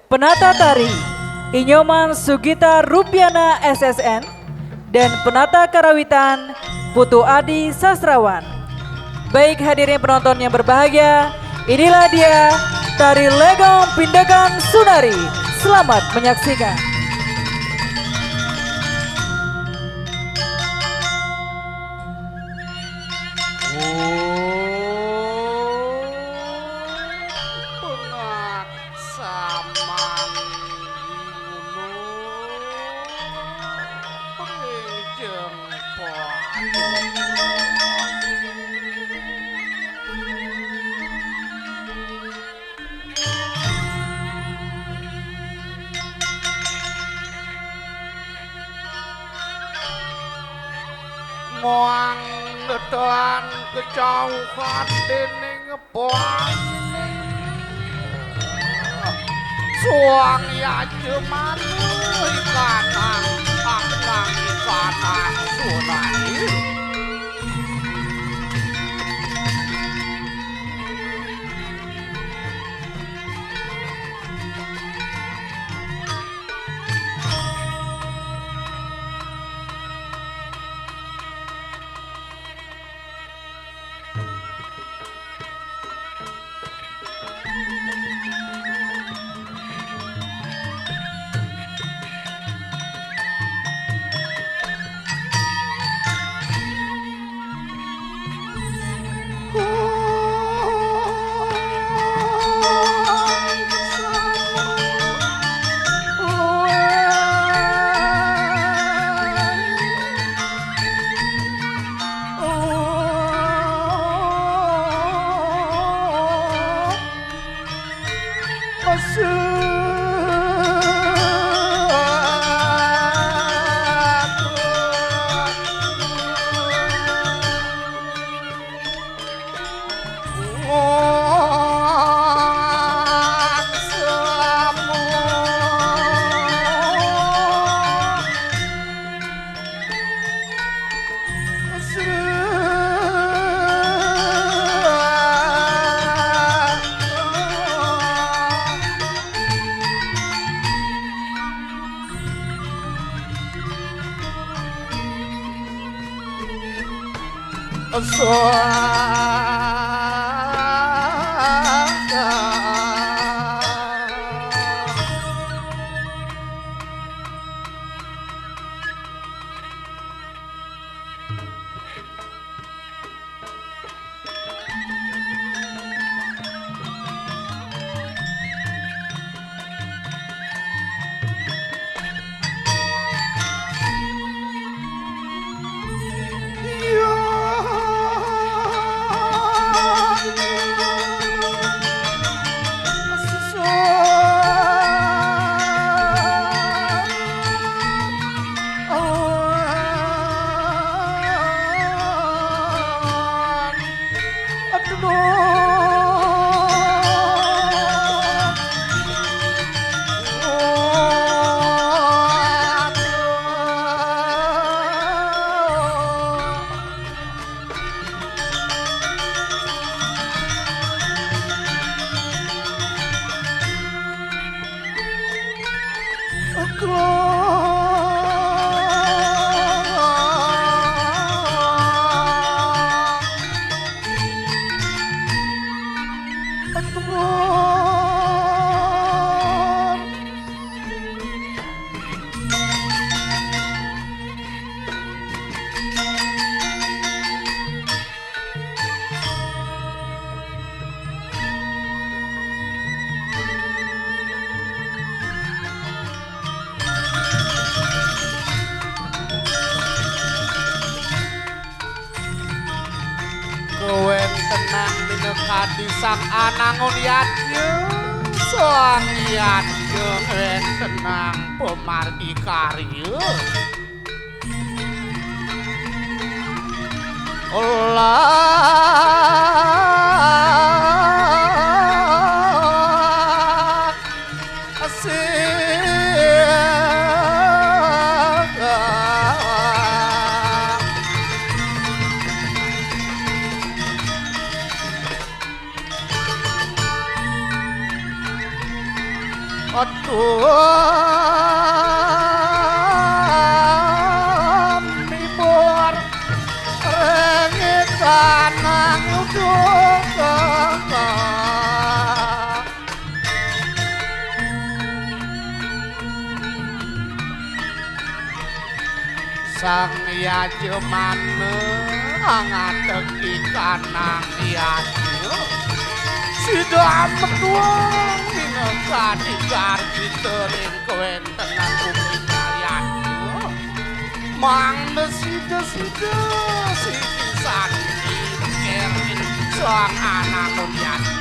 Penata tari Inyoman Sugita Rupiana SSN dan penata karawitan Putu Adi Sastrawan. Baik hadirin penonton yang berbahagia, inilah dia tari Legong Pindakan Sunari. Selamat menyaksikan. Moang nedan kejauhan dening poang suang ya jeman ikanang aknang ikanang sunai tenang minekati sang anangun yatnya sang yatnya tenang pemargi karya Allah Aduh mibur rengit kanang udah sang yajemane ngateki kanang yaju sida metuang minangka digargi tering kewentenan bumi kalian mang sida sikisan kerin sang anak yaju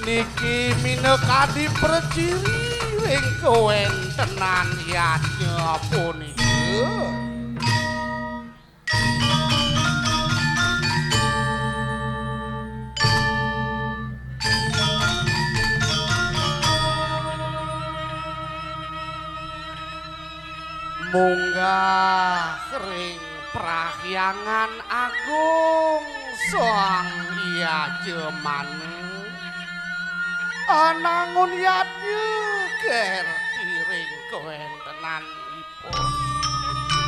niki mineka diperciri ring kewentenan yatnya punika munggah ring prahyangan agung sang yajemane anangun yatnya ger tiring kewentenan ipun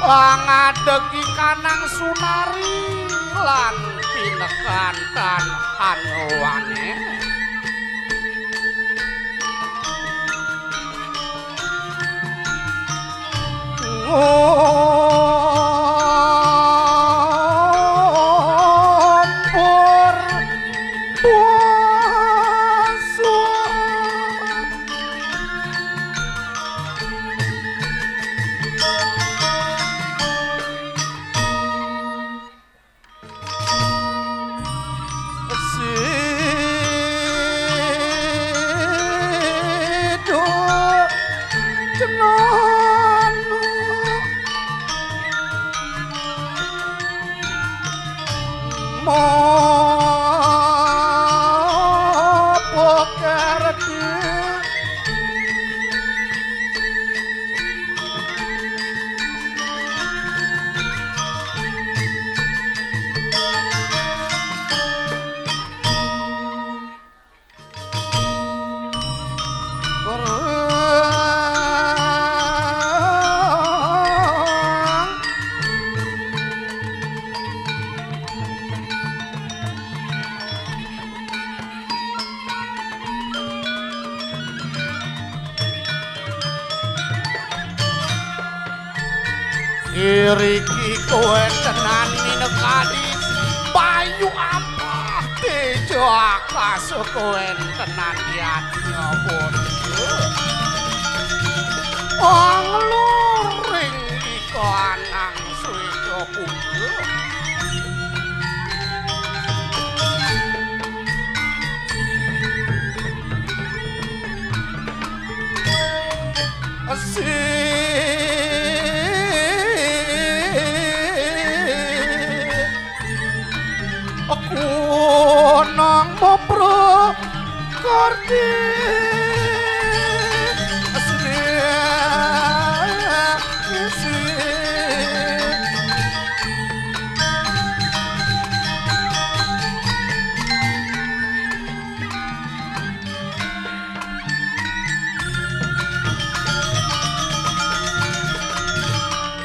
ngadegi kanang sunari lan pinekan tan hanuwane Iriki kewentenan minekadis bayu apa tejo akas kewentenan yatnya bodoh angluring iko anang suiko punggu nang mopro kordi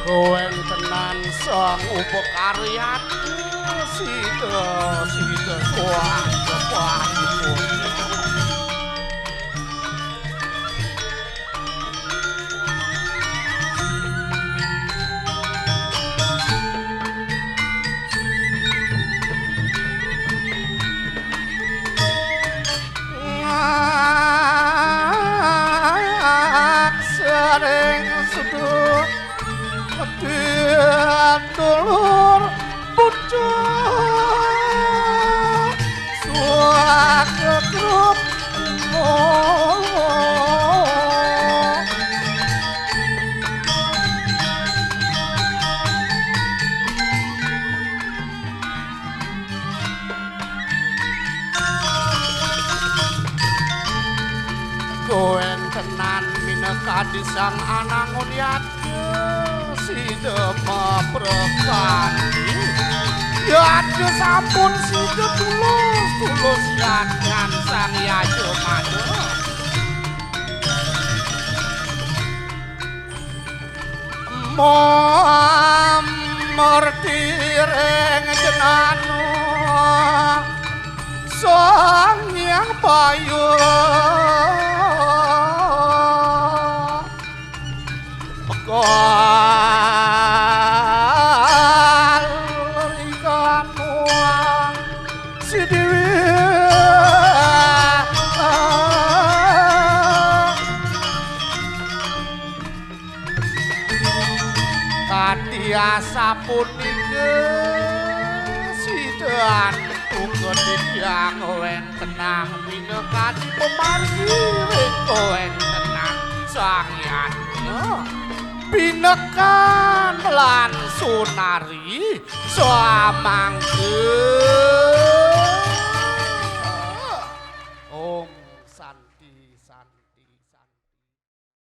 kewentenan sang upakaryat sida suwanja sering seduk dulur pucuk suaka grup kewentenan mineka disang anangun yatnya sida mapro Sida sampun sida tulus yakan sang yayo madu. Murti ring jenanu sang yang payu bekal ikan muang si dewi katiasa punika sidan uga tiang wentenang minekati pemargi wentenang sang yanya binekan lan sunari samangke Om Santi Santi